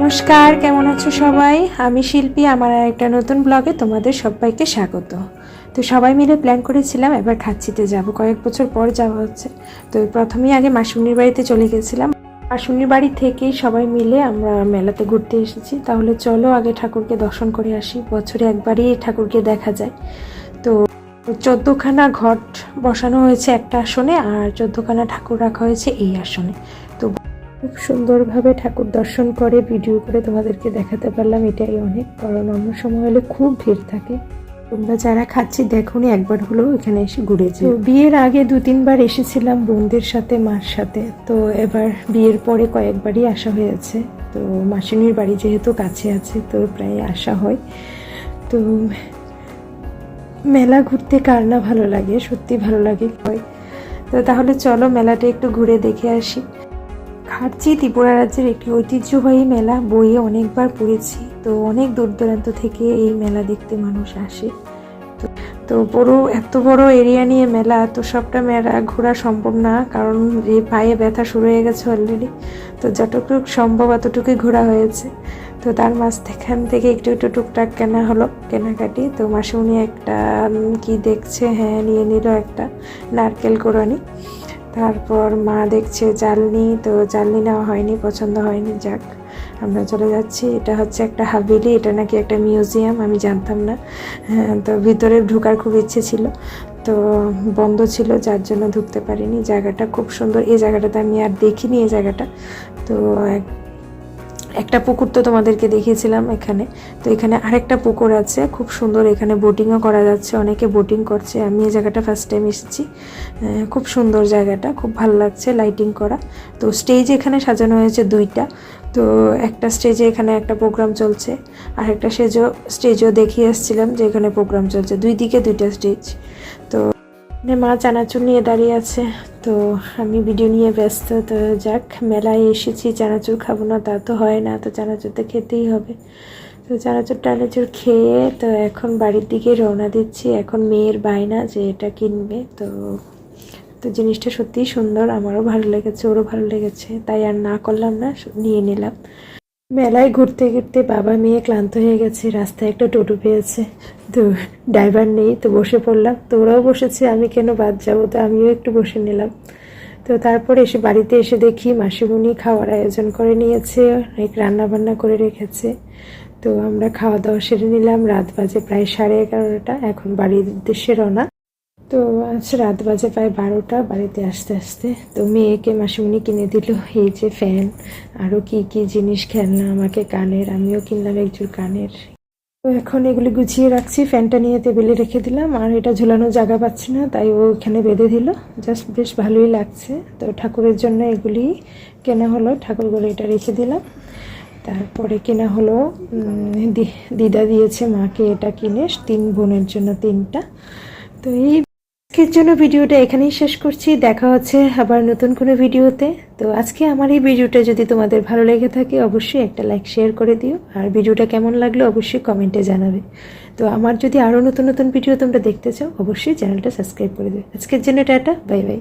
নমস্কার, কেমন আছো সবাই? আমি শিল্পী। আমার একটা নতুন ব্লগে তোমাদের সবাইকে স্বাগত। তো সবাই মিলে প্ল্যান করেছিলাম এবার খাচ্ছিতে যাব, কয়েক বছর পর যাওয়া হচ্ছে। তো প্রথমেই আগে মাসুনির বাড়িতে চলে গেছিলাম। মাসুনির বাড়ি থেকেই সবাই মিলে আমরা মেলাতে ঘুরতে এসেছি। তাহলে চলো আগে ঠাকুরকে দর্শন করে আসি, বছরে একবারই ঠাকুরকে দেখা যায়। তো 14খানা ঘট বসানো হয়েছে একটা আসনে, আর 14খানা ঠাকুর রাখা হয়েছে এই আসনে। তো খুব সুন্দরভাবে ঠাকুর দর্শন করে ভিডিও করে তোমাদেরকে দেখাতে পারলাম, এটাই অনেক। কারণ অন্য সময় হলে খুব ভিড় থাকে। তোমরা যারা খাচ্ছি দেখোনি, একবার হলেও এখানে এসে ঘুরেছি। বিয়ের আগে 2-3বার এসেছিলাম বোনদের সাথে, মার সাথে। তো এবার বিয়ের পরে কয়েকবারই আসা হয়েছে। তো মাসিনীর বাড়ি যেহেতু কাছে আছে, তো প্রায় আসা হয়। তো মেলা ঘুরতে কার না ভালো লাগে, সত্যি ভালো লাগে হয়। তো তাহলে চলো মেলাটা একটু ঘুরে দেখে আসি। খারচি ত্রিপুরা রাজ্যের একটি ঐতিহ্যবাহী মেলা, বইয়ে অনেকবার পড়েছি। তো অনেক দূর দূরান্ত থেকে এই মেলা দেখতে মানুষ আসে। তো এত বড় এরিয়া নিয়ে মেলা, তো সবটা মেলা ঘোরা সম্ভব না, কারণ এই পায়ে ব্যথা শুরু হয়ে গেছে অলরেডি। তো যতটুকু সম্ভব অতটুকুই ঘোরা হয়েছে। তো তার মাঝখান থেকে একটু একটু টুকটাক কেনাকাটি। তো মাসুনি একটা কি দেখছে, হ্যাঁ নিয়ে নিল একটা নারকেল কোরানি। তারপর মা দেখছে জালনি, তো জালনি নেওয়া হয়নি, পছন্দ হয়নি, যাক আমরা চলে যাচ্ছি। এটা হচ্ছে একটা হাভেলি, এটা নাকি একটা মিউজিয়াম, আমি জানতাম না। তো ভিতরে ঢোকার খুব ইচ্ছে ছিল, তো বন্ধ ছিল, যার জন্য ঢুকতে পারিনি। জায়গাটা খুব সুন্দর, এই জায়গাটাতে আমি আর দেখিনি এই জায়গাটা। তো একটা পুকুর তো তোমাদেরকে দেখিয়েছিলাম এখানে। তো এখানে আরেকটা পুকুর আছে, খুব সুন্দর, এখানে বোটিংও করা যাচ্ছে, অনেকে বোটিং করছে। আমি এই জায়গাটা ফার্স্ট টাইম এসেছি। খুব সুন্দর জায়গাটা, খুব ভালো লাগছে, লাইটিং করা। তো স্টেজ এখানে সাজানো হয়েছে 2টা। তো একটা স্টেজে এখানে একটা প্রোগ্রাম চলছে, আর একটা স্টেজও দেখিয়ে এসেছিলাম যে এখানে প্রোগ্রাম চলছে, 2 দিকে 2টা স্টেজ। তো মা চানাচুর নিয়ে দাঁড়িয়ে আছে, তো আমি ভিডিও নিয়ে ব্যস্ত। তো যাক, মেলায় এসেছি, চানাচুর খাবো না তা তো হয় না, তো চানাচুর তো খেতেই হবে। তো চানাচুর খেয়ে তো এখন বাড়ির দিকে রওনা দিচ্ছি। এখন মেয়ের বায়না যে এটা কিনবে। তো জিনিসটা সত্যিই সুন্দর, আমারও ভালো লেগেছে, ওরও ভালো লেগেছে, তাই আর না করলাম না, নিয়ে নিলাম। মেলায় ঘুরতে ঘুরতে বাবা মেয়ে ক্লান্ত হয়ে গেছে। রাস্তায় একটা টোটো পেয়েছে, তো ড্রাইভার নেই, তো বসে পড়লাম। তো ওরাও বসেছে, আমি কেন বাদ যাবো, তো আমিও একটু বসে নিলাম। তো তারপরে বাড়িতে এসে দেখি মাসিমণি খাওয়ার আয়োজন করে নিয়েছে, অনেক রান্না বান্না করে রেখেছে। তো আমরা খাওয়া দাওয়া সেরে নিলাম। রাত বাজে প্রায় 11:30। এখন বাড়ির উদ্দেশ্যে রওনা। তো আজ রাত বাজে প্রায় 12টা বাড়িতে আসতে আসতে। তো মেয়েকে মাসিমণি কিনে দিল এই যে ফ্যান, আরও কি কি জিনিস, খেলনা, আমাকে কানের, আমিও কিনলাম একজোড় কানের। তো এখন এগুলি গুছিয়ে রাখছি, ফ্যানটা নিয়ে টেবিলে রেখে দিলাম। আর এটা ঝুলানোর জায়গা পাচ্ছি না, তাই ও এখানে বেঁধে দিল, জাস্ট বেশ ভালোই লাগছে। তো ঠাকুরের জন্য এগুলি কেনা হলো, ঠাকুরগুলো এটা রেখে দিলাম। তারপরে কেনা হলো দিদা দিয়েছে মাকে এটা কিনে, 3 বোনের জন্য 3টা। তো আজকের জন্য ভিডিওটা এখানেই শেষ করছি, দেখা হচ্ছে আবার নতুন কোনো ভিডিওতে। তো আজকে আমার এই ভিডিওটা যদি তোমাদের ভালো লেগে থাকে, অবশ্যই একটা লাইক শেয়ার করে দিও, আর ভিডিওটা কেমন লাগলো অবশ্যই কমেন্টে জানাবে। তো আমার যদি আরও নতুন নতুন ভিডিও তোমরা দেখতে চাও, অবশ্যই চ্যানেলটা সাবস্ক্রাইব করে দিও। আজকের জন্য টাটা, বাই বাই।